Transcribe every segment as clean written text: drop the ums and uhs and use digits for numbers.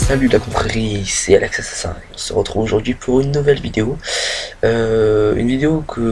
Salut la confrérie, c'est Alex Assassin. On se retrouve aujourd'hui pour une nouvelle vidéo. Une vidéo la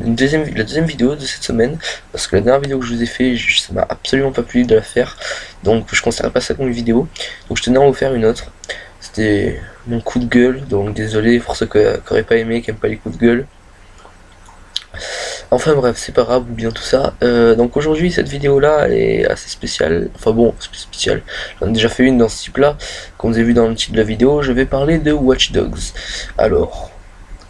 deuxième vidéo de cette semaine. Parce que la dernière vidéo que je vous ai fait, ça m'a absolument pas plu de la faire. Donc je considère pas ça comme une vidéo. Donc je tenais à en vous faire une autre. C'était mon coup de gueule. Donc désolé pour ceux qui n'auraient pas aimé, qui n'aiment pas les coups de gueule. Enfin bref, c'est pas grave, bien tout ça. Donc aujourd'hui, cette vidéo là, elle est assez spéciale. Enfin bon, spéciale. J'en ai déjà fait une dans ce type là. Comme vous avez vu dans le titre de la vidéo, je vais parler de Watch Dogs. Alors,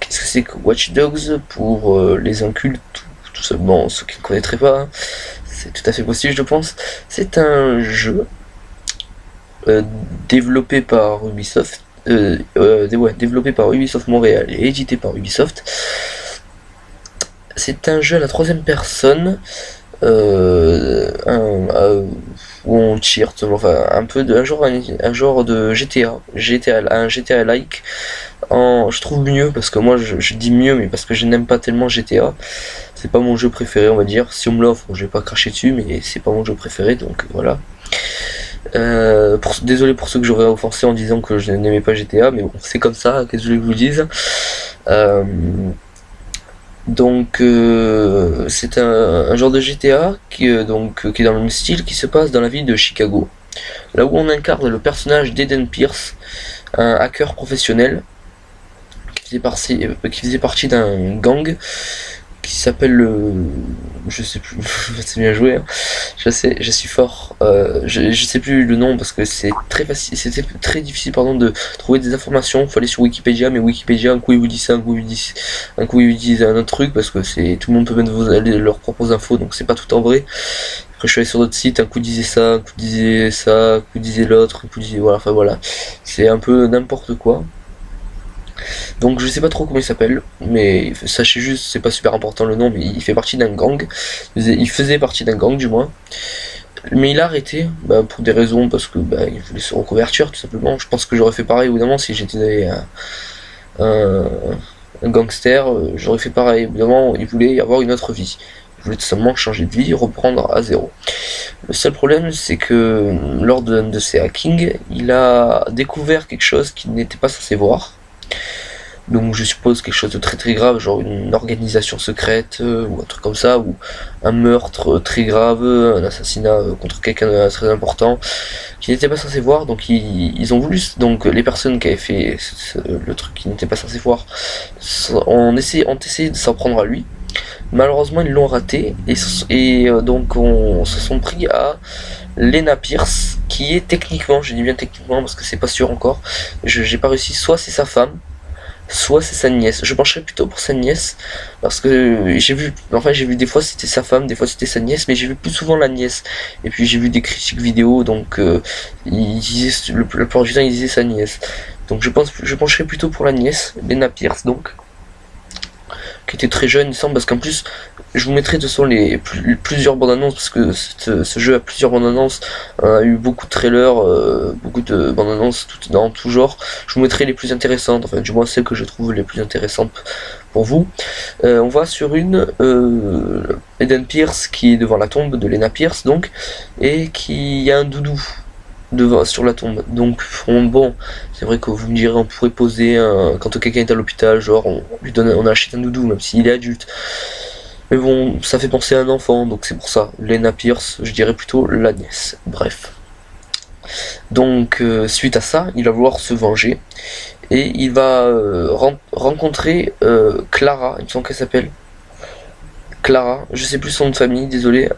qu'est-ce que c'est que Watch Dogs pour les incultes, tout simplement ceux qui ne connaîtraient pas, hein. C'est tout à fait possible, je pense. C'est un jeu développé par Ubisoft. Développé par Ubisoft Montréal et édité par Ubisoft. C'est un jeu à la troisième personne où on tire, enfin un peu de un genre de GTA, un GTA like. Je trouve mieux parce que moi je dis mieux, mais parce que je n'aime pas tellement GTA. C'est pas mon jeu préféré, on va dire. Si on me l'offre, je vais pas cracher dessus, mais c'est pas mon jeu préféré, donc voilà. Désolé pour ceux que j'aurais offensé en disant que je n'aimais pas GTA, mais bon, c'est comme ça, qu'est-ce que je voulais que je vous dise. Donc c'est un genre de GTA qui est dans le même style, qui se passe dans la ville de Chicago, là où on incarne le personnage d'Eden Pierce, un hacker professionnel qui faisait partie d'un gang qui s'appelle je sais plus. C'est bien joué, hein. Je suis fort. Je sais plus le nom parce que c'est très facile, c'était très difficile de trouver des informations. Il faut aller sur Wikipédia, mais Wikipédia, un coup il vous dit ça, un coup il vous dit un autre truc, parce que tout le monde peut mettre leurs propres infos, donc c'est pas tout en vrai. Après je suis allé sur d'autres sites, un coup disait ça, un coup disait ça, un coup disait l'autre, un coup disait voilà, enfin voilà. C'est un peu n'importe quoi. Donc je sais pas trop comment il s'appelle, mais sachez juste, c'est pas super important le nom, mais il fait partie d'un gang. Il faisait partie d'un gang du moins. Mais il a arrêté, pour des raisons, parce que il voulait se reconvertir tout simplement. Je pense que j'aurais fait pareil évidemment si j'étais un gangster, j'aurais fait pareil. Évidemment, il voulait avoir une autre vie. Il voulait tout simplement changer de vie, reprendre à zéro. Le seul problème, c'est que lors de ses hackings, il a découvert quelque chose qu'il n'était pas censé voir. Donc je suppose quelque chose de très très grave, genre une organisation secrète ou un truc comme ça, ou un meurtre très grave, un assassinat contre quelqu'un de très important qui n'était pas censé voir. Donc ils ont voulu, donc les personnes qui avaient fait le truc qu'ils n'étaient pas censé voir ont essayé de s'en prendre à lui. Malheureusement ils l'ont raté et donc on se sont pris à Lena Pierce, qui est techniquement, je dis bien techniquement parce que c'est pas sûr encore, j'ai pas réussi, soit c'est sa femme, soit c'est sa nièce. Je pencherais plutôt pour sa nièce, parce que j'ai vu des fois c'était sa femme, des fois c'était sa nièce, mais j'ai vu plus souvent la nièce. Et puis j'ai vu des critiques vidéo, donc il disait, le plupart du temps il disait sa nièce. Donc je pencherais plutôt pour la nièce, Lena Pierce donc, qui était très jeune il semble, parce qu'en plus je vous mettrai de toute façon plusieurs bandes annonces, parce que ce jeu a plusieurs bandes annonces. On a eu beaucoup de trailers, beaucoup de bandes annonces dans tout genre. Je vous mettrai les plus intéressantes, enfin du moins celles que je trouve les plus intéressantes pour vous. On va sur une Eden Pierce qui est devant la tombe de Lena Pierce donc, et qui a un doudou sur la tombe. Donc bon, c'est vrai que vous me direz, on pourrait poser quand quelqu'un est à l'hôpital, genre on achète un doudou même s'il est adulte. Mais bon, ça fait penser à un enfant, donc c'est pour ça. Lena Pierce, je dirais plutôt la nièce. Bref. Donc suite à ça, il va vouloir se venger et il va rencontrer Clara, il me semble qu'elle s'appelle Clara, je sais plus son nom de famille, désolé.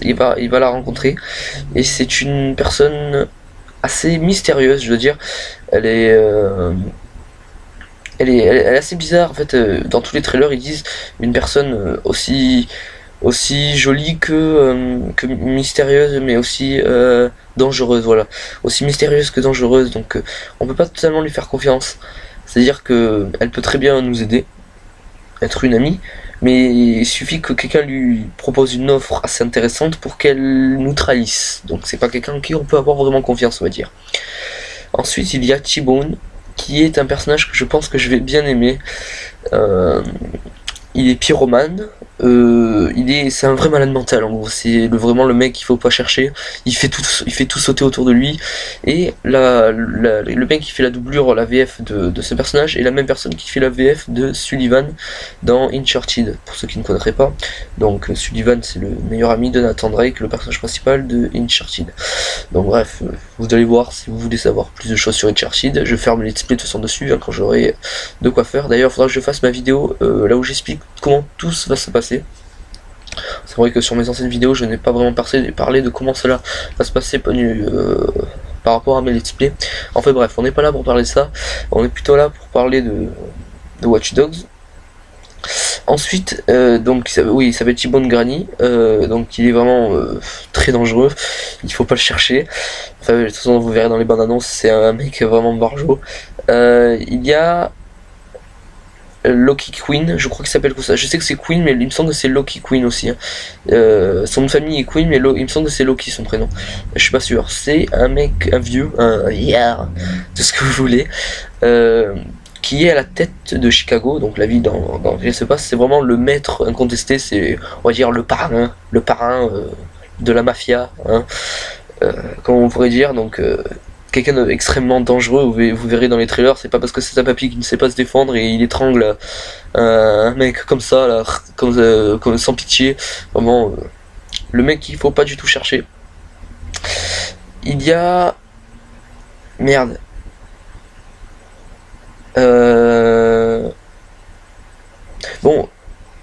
Il va la rencontrer et c'est une personne assez mystérieuse, je veux dire. Elle est assez bizarre en fait. Dans tous les trailers ils disent une personne aussi jolie que mystérieuse, mais aussi dangereuse, voilà. Aussi mystérieuse que dangereuse, donc on peut pas totalement lui faire confiance. C'est à dire que elle peut très bien nous aider, être une amie, mais il suffit que quelqu'un lui propose une offre assez intéressante pour qu'elle nous trahisse. Donc c'est pas quelqu'un en qui on peut avoir vraiment confiance, on va dire. Ensuite il y a T-Bone, qui est un personnage que je pense que je vais bien aimer. Il est pyromane, c'est un vrai malade mental en gros, c'est vraiment le mec qu'il faut pas chercher, il fait tout sauter autour de lui, et le mec qui fait la doublure, la VF de ce personnage, est la même personne qui fait la VF de Sullivan dans Uncharted, pour ceux qui ne connaîtraient pas. Donc Sullivan, c'est le meilleur ami de Nathan Drake, le personnage principal de Uncharted. Donc bref, vous allez voir si vous voulez savoir plus de choses sur Uncharted, je ferme les let's play de toute façon dessus quand j'aurai de quoi faire. D'ailleurs, il faudra que je fasse ma vidéo là où j'explique comment tout va se passer. C'est vrai que sur mes anciennes vidéos, je n'ai pas vraiment parlé de comment cela va se passer par rapport à mes let's play. Enfin bref, on n'est pas là pour parler de ça, on est plutôt là pour parler de Watch Dogs. Ensuite, donc oui, ça s'appelle T-Bone Granny, donc il est vraiment très dangereux, il faut pas le chercher. Enfin, de toute façon, vous verrez dans les bandes annonces, c'est un mec vraiment barjot. Il y a Loki Queen, je crois qu'il s'appelle comme ça. Je sais que c'est Queen, mais il me semble que c'est Loki Queen aussi. Hein. Son nom de famille est Queen, mais il me semble que c'est Loki son prénom. Je suis pas sûr. C'est un mec, un vieux, un yard, tout ce que vous voulez, qui est à la tête de Chicago. Donc la ville dans laquelle se passe, c'est vraiment le maître incontesté. C'est, on va dire, le parrain de la mafia, hein, comme on pourrait dire. Donc quelqu'un d'extrêmement dangereux, vous verrez dans les trailers, c'est pas parce que c'est sa papy qui ne sait pas se défendre et il étrangle un mec comme ça, là, comme sans pitié, vraiment, le mec qu'il faut pas du tout chercher. Il y a... Merde. Bon,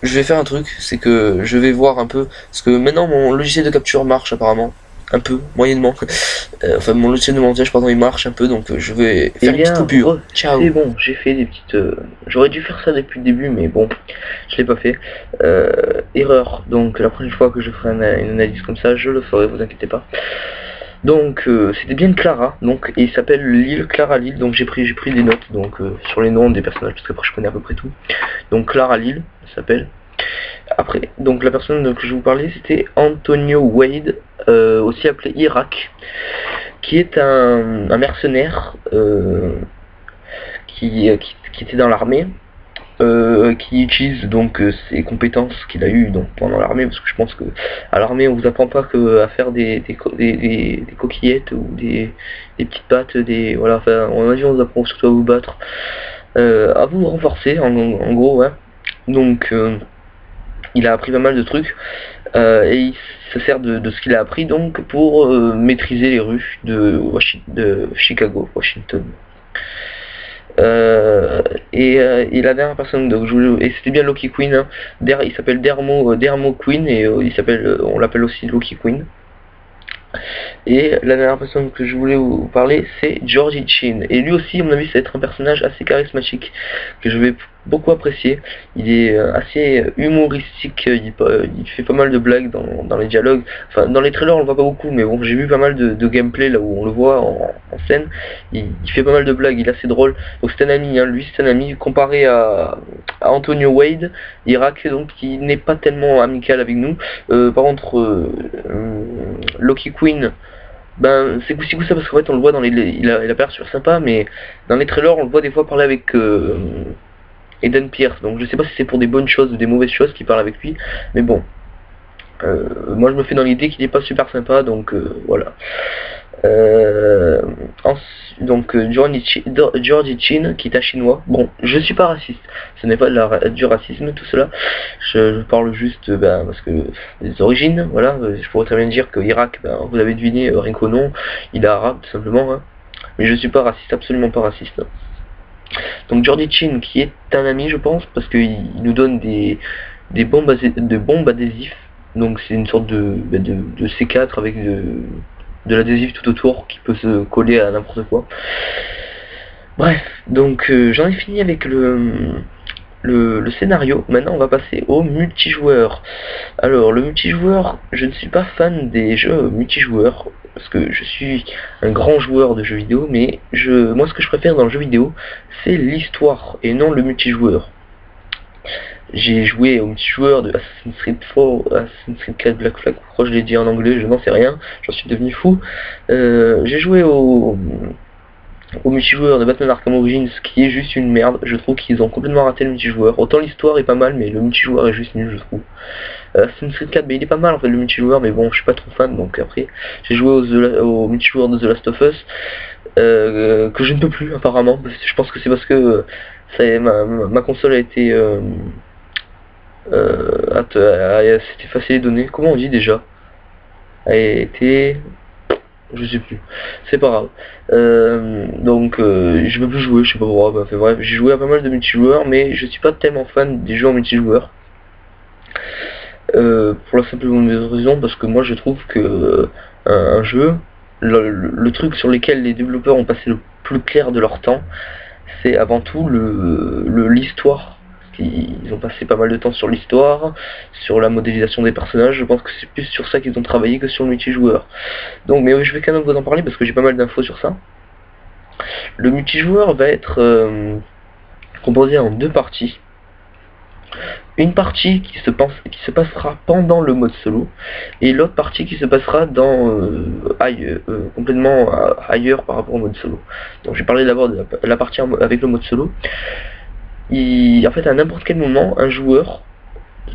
je vais faire un truc, c'est que je vais voir un peu, parce que maintenant mon logiciel de capture marche apparemment. Un peu, moyennement. Enfin, mon logiciel de montage, pardon, il marche un peu, donc je vais faire une petite coupure. Ciao. C'est bon, j'ai fait des petites... J'aurais dû faire ça depuis le début, mais bon, je l'ai pas fait. Erreur, donc la prochaine fois que je ferai une analyse comme ça, je le ferai, vous inquiétez pas. Donc, c'était bien Clara, donc, et il s'appelle Lille, Clara Lille, donc j'ai pris des notes, donc, sur les noms des personnages, parce qu'après je connais à peu près tout. Donc, Clara Lille, ça s'appelle. Après, donc la personne que je vous parlais, c'était Antonio Wade, aussi appelé Irak, qui est un mercenaire qui était dans l'armée, qui utilise donc ses compétences qu'il a eues donc, pendant l'armée, parce que je pense que à l'armée on vous apprend pas que à faire des coquillettes ou des petites pattes, voilà, enfin on vous apprend surtout à vous battre, à vous renforcer en gros, ouais. Donc il a appris pas mal de trucs, et il se sert de ce qu'il a appris donc pour maîtriser les rues de Chicago, Washington. Et la dernière personne, donc, et c'était bien Loki Queen, hein. Il s'appelle Dermo Queen, et on l'appelle aussi Loki Queen. Et la dernière personne que je voulais vous parler, c'est Georgie Chin. Et lui aussi, à mon avis, ça va être un personnage assez charismatique, que je vais beaucoup apprécier. Il est assez humoristique, il fait pas mal de blagues dans les dialogues. Enfin, dans les trailers, on le voit pas beaucoup, mais bon, j'ai vu pas mal de gameplay là où on le voit en scène. Il fait pas mal de blagues, il est assez drôle. Donc c'est un ami, hein, lui c'est un ami, comparé à Antonio Wade, Irak, donc qui n'est pas tellement amical avec nous. Par contre, Loki Queen, ben c'est aussi ça parce qu'en fait on le voit il a pas l'air super sympa, mais dans les trailers on le voit des fois parler avec Eden Pierce, donc je sais pas si c'est pour des bonnes choses ou des mauvaises choses qu'il parle avec lui, mais bon, moi je me fais dans l'idée qu'il est pas super sympa, donc voilà. Donc Georgie Chin, qui est un chinois. Bon, je suis pas raciste, ce n'est pas du racisme tout cela, je parle juste parce que des origines, voilà. Je pourrais très bien dire que Irak, vous avez deviné, rien qu'au nom, il est arabe tout simplement, hein. Mais je suis pas raciste, absolument pas raciste. Donc Georgie Chin, qui est un ami je pense, parce qu'il nous donne des bombes adhésives, donc c'est une sorte de C4 avec de l'adhésif tout autour qui peut se coller à n'importe quoi. Bref, donc j'en ai fini avec le scénario. Maintenant on va passer au multijoueur. Alors le multijoueur, je ne suis pas fan des jeux multijoueurs, parce que je suis un grand joueur de jeux vidéo, mais moi ce que je préfère dans le jeu vidéo, c'est l'histoire et non le multijoueur. J'ai joué au multijoueur de Assassin's Creed 4, Assassin's Creed 4 Black Flag, pourquoi je l'ai dit en anglais, je n'en sais rien, j'en suis devenu fou. J'ai joué au au multijoueur de Batman Arkham Origins, qui est juste une merde. Je trouve qu'ils ont complètement raté le multijoueur. Autant l'histoire est pas mal, mais le multijoueur est juste nul, je trouve. Assassin's Creed 4, mais il est pas mal en fait le multijoueur, mais bon, je suis pas trop fan, donc après, j'ai joué au multijoueur de The Last of Us, que je ne peux plus apparemment. Je pense que c'est parce que ma console a été... s'est effacé les données. Comment on dit déjà? A été... Je sais plus, c'est pas grave. Donc je peux plus jouer, je sais pas pourquoi. Enfin, bref, j'ai joué à pas mal de multijoueurs, mais je suis pas tellement fan des jeux en multijoueur. Pour la simple et bonne raison, parce que moi je trouve que un jeu, le truc sur lequel les développeurs ont passé le plus clair de leur temps, c'est avant tout l'histoire. Ils ont passé pas mal de temps sur l'histoire, sur la modélisation des personnages. Je pense que c'est plus sur ça qu'ils ont travaillé que sur le multijoueur. Donc, mais je vais quand même vous en parler parce que j'ai pas mal d'infos sur ça. Le multijoueur va être composé en 2 parties. Une partie qui se passera pendant le mode solo, et l'autre partie qui se passera dans complètement ailleurs par rapport au mode solo. Donc je vais parler d'abord de la partie avec le mode solo. En fait, à n'importe quel moment, un joueur,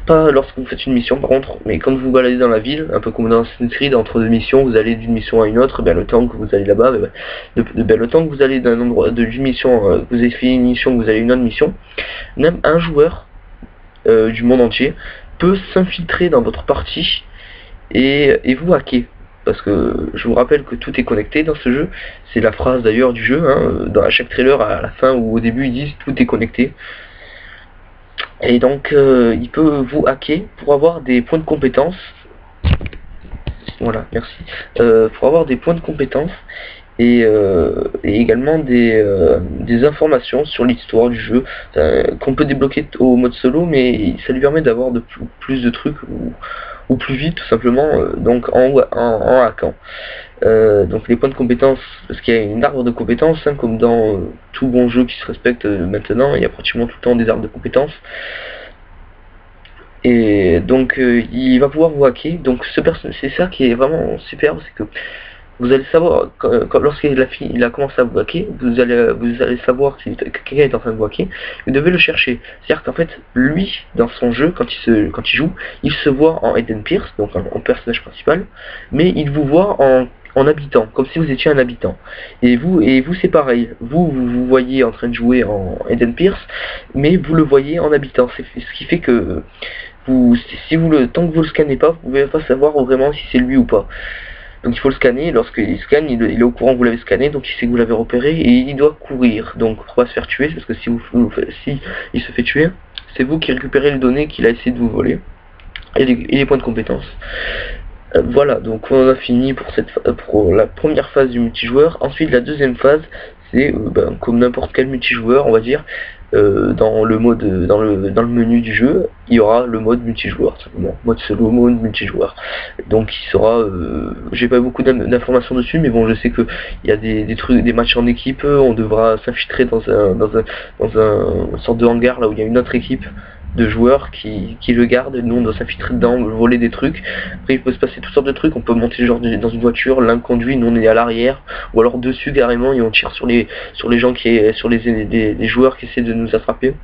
pas lorsque vous faites une mission par contre, mais quand vous vous baladez dans la ville, un peu comme dans Assassin's Creed, entre 2 missions, vous allez d'une mission à une autre, le temps que vous allez là-bas, le temps que vous allez d'un endroit, d'une mission, vous avez fait une mission, que vous allez à une autre mission, même un joueur du monde entier peut s'infiltrer dans votre partie et vous hacker. Parce que je vous rappelle que tout est connecté dans ce jeu, c'est la phrase d'ailleurs du jeu, dans chaque trailer à la fin ou au début ils disent tout est connecté. Et donc il peut vous hacker pour avoir des points de compétence. Voilà, merci. Pour avoir des points de compétence et également des informations sur l'histoire du jeu qu'on peut débloquer au mode solo, mais ça lui permet d'avoir plus de trucs ou plus vite tout simplement, donc en hackant. Donc les points de compétence, parce qu'il y a une arbre de compétences, comme dans tout bon jeu qui se respecte maintenant, il y a pratiquement tout le temps des arbres de compétences. Et donc il va pouvoir vous hacker. Donc c'est ça qui est vraiment super, c'est que vous allez savoir, lorsqu'il a commencé à vous hacker, vous allez savoir que quelqu'un est en train de vous hacker, vous devez le chercher. C'est-à-dire qu'en fait, lui, dans son jeu, quand il joue, il se voit en Aiden Pierce, donc en personnage principal, mais il vous voit en habitant, comme si vous étiez un habitant. Et vous c'est pareil, vous voyez en train de jouer en Aiden Pierce, mais vous le voyez en habitant. C'est ce qui fait que tant que vous le scannez pas, vous pouvez pas savoir vraiment si c'est lui ou pas. Donc il faut le scanner, lorsqu'il scanne, il est au courant que vous l'avez scanné, donc il sait que vous l'avez repéré, et il doit courir, donc pour pas se faire tuer, parce que si il se fait tuer, c'est vous qui récupérez les données qu'il a essayé de vous voler, et les points de compétence. Voilà, donc on a fini pour la première phase du multijoueur. Ensuite la deuxième phase, c'est comme n'importe quel multijoueur, on va dire, dans le menu du jeu, il y aura le mode multijoueur, simplement, mode solo, mode multijoueur. Donc il sera, j'ai pas beaucoup d'informations dessus, mais bon, je sais que il y a des trucs, des matchs en équipe, on devra s'infiltrer dans une sorte de hangar là où il y a une autre équipe de joueurs qui le gardent, nous on doit s'infiltrer dedans, voler des trucs. Après il peut se passer toutes sortes de trucs, on peut monter genre dans une voiture, l'un conduit, nous on est à l'arrière, ou alors dessus carrément et on tire sur les gens sur les joueurs qui essaient de nous attraper.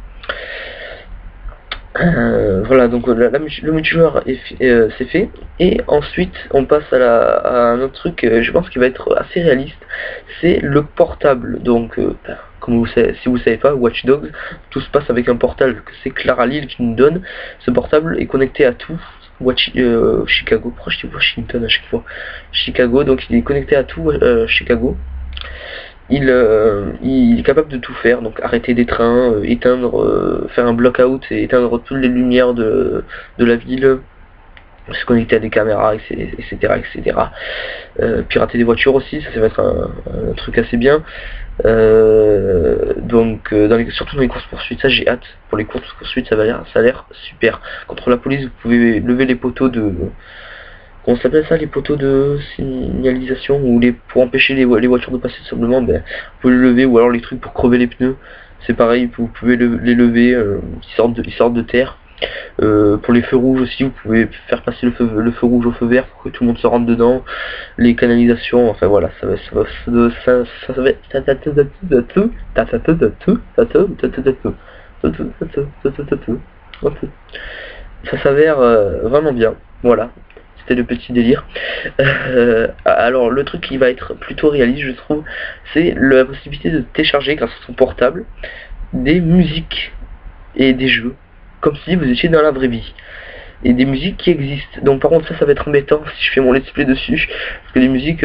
Voilà, donc le multijoueur c'est fait, et ensuite on passe à un autre truc, je pense qu'il va être assez réaliste, c'est le portable. Donc comme si vous savez pas, Watch Dogs, tout se passe avec un portable que c'est Clara Lille qui nous donne. Ce portable est connecté à tout. Chicago, pourquoi je dis Washington à chaque fois? Chicago, donc il est connecté à tout Chicago. Il est capable de tout faire, donc arrêter des trains, éteindre, faire un block-out et éteindre toutes les lumières de la ville, se connecter à des caméras, etc. Pirater des voitures aussi, ça va être un truc assez bien. Donc surtout dans les courses poursuites, ça j'ai hâte. Pour les courses poursuites, ça a l'air super. Contre la police, vous pouvez lever les poteaux de... Comment s'appelle ça, les poteaux de signalisation, ou pour empêcher les voitures de passer tout simplement, vous pouvez le lever, ou alors les trucs pour crever les pneus, c'est pareil, vous pouvez les lever, ils sortent de terre. Pour les feux rouges aussi, vous pouvez faire passer le feu rouge au feu vert pour que tout le monde se rentre dedans. Les canalisations, enfin voilà, ça s'avère vraiment bien. Voilà, c'était le petit délire. Alors le truc qui va être plutôt réaliste, je trouve, c'est la possibilité de télécharger grâce à son portable des musiques et des jeux, comme si vous étiez dans la vraie vie. Et des musiques qui existent. Donc par contre ça va être embêtant si je fais mon let's play dessus, parce que les musiques,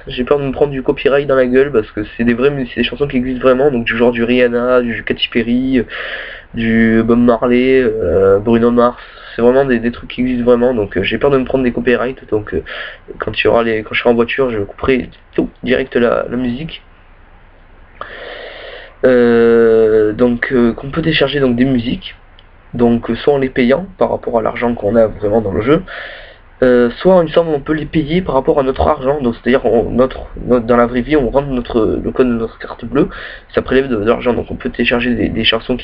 j'ai peur de me prendre du copyright dans la gueule, parce que c'est des chansons qui existent vraiment, donc du genre du Rihanna, du Katy Perry, du Bob Marley, Bruno Mars. C'est vraiment des trucs qui existent vraiment, donc j'ai peur de me prendre des copyrights. Donc quand je serai en voiture, je couperai tout direct la musique. Qu'on peut télécharger donc des musiques, donc soit en les payant par rapport à l'argent qu'on a vraiment dans le jeu, soit une somme on peut les payer par rapport à notre argent, donc c'est-à-dire dans la vraie vie on rentre le code de notre carte bleue, ça prélève de l'argent, donc on peut télécharger des chansons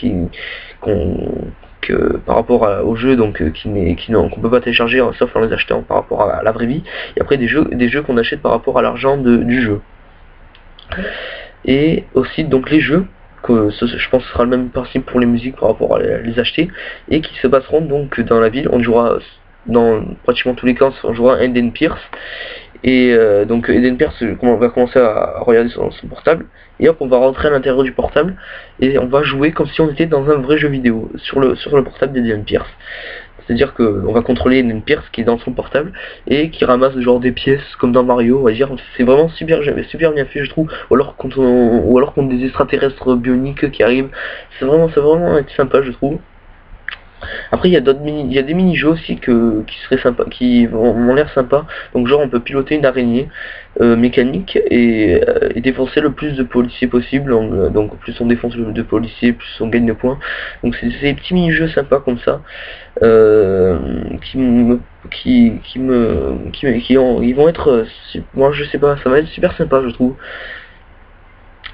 par rapport au jeu, donc qu'on peut pas télécharger sauf en les achetant par rapport à la vraie vie, et après des jeux qu'on achète par rapport à l'argent du jeu. Et aussi donc les jeux, je pense que ce sera le même principe pour les musiques par rapport à les acheter, et qui se passeront donc dans la ville. On jouera dans pratiquement tous les cas, on jouera Eden Pierce, et donc Eden Pierce on va commencer à regarder son portable, et hop on va rentrer à l'intérieur du portable et on va jouer comme si on était dans un vrai jeu vidéo sur le portable d'Eden Pierce. C'est-à-dire qu'on va contrôler Eden Pierce qui est dans son portable et qui ramasse genre des pièces comme dans Mario, on va dire. C'est vraiment super bien fait, je trouve. Ou alors contre des extraterrestres bioniques qui arrivent. C'est vraiment sympa, je trouve. Après il y a des mini-jeux aussi qui seraient sympas, qui ont l'air sympas. Donc genre on peut piloter une araignée mécanique et défoncer le plus de policiers possible. Donc plus on défonce de policiers, plus on gagne de points. Donc c'est des petits mini-jeux sympas comme ça, ils vont être, moi je sais pas, ça va être super sympa je trouve.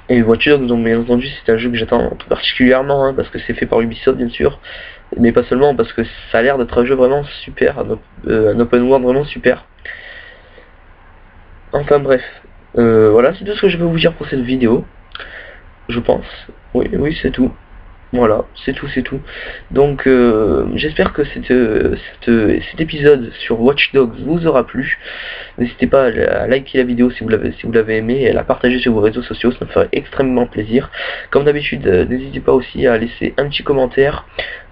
Et Watch Dogs, donc bien entendu c'est un jeu que j'attends tout particulièrement, hein, parce que c'est fait par Ubisoft bien sûr, mais pas seulement, parce que ça a l'air d'être un jeu vraiment super, un open world vraiment super. Enfin bref, voilà, c'est tout ce que je peux vous dire pour cette vidéo, je pense. Oui, c'est tout. Voilà, c'est tout. Donc j'espère que cet épisode sur Watch Dogs vous aura plu. N'hésitez pas à liker la vidéo si vous l'avez aimé, et à la partager sur vos réseaux sociaux, ça me ferait extrêmement plaisir. Comme d'habitude, n'hésitez pas aussi à laisser un petit commentaire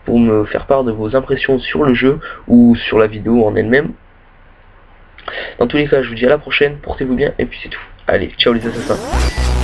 pour me faire part de vos impressions sur le jeu ou sur la vidéo en elle-même. Dans tous les cas, je vous dis à la prochaine, portez-vous bien, et puis c'est tout. Allez, ciao les assassins.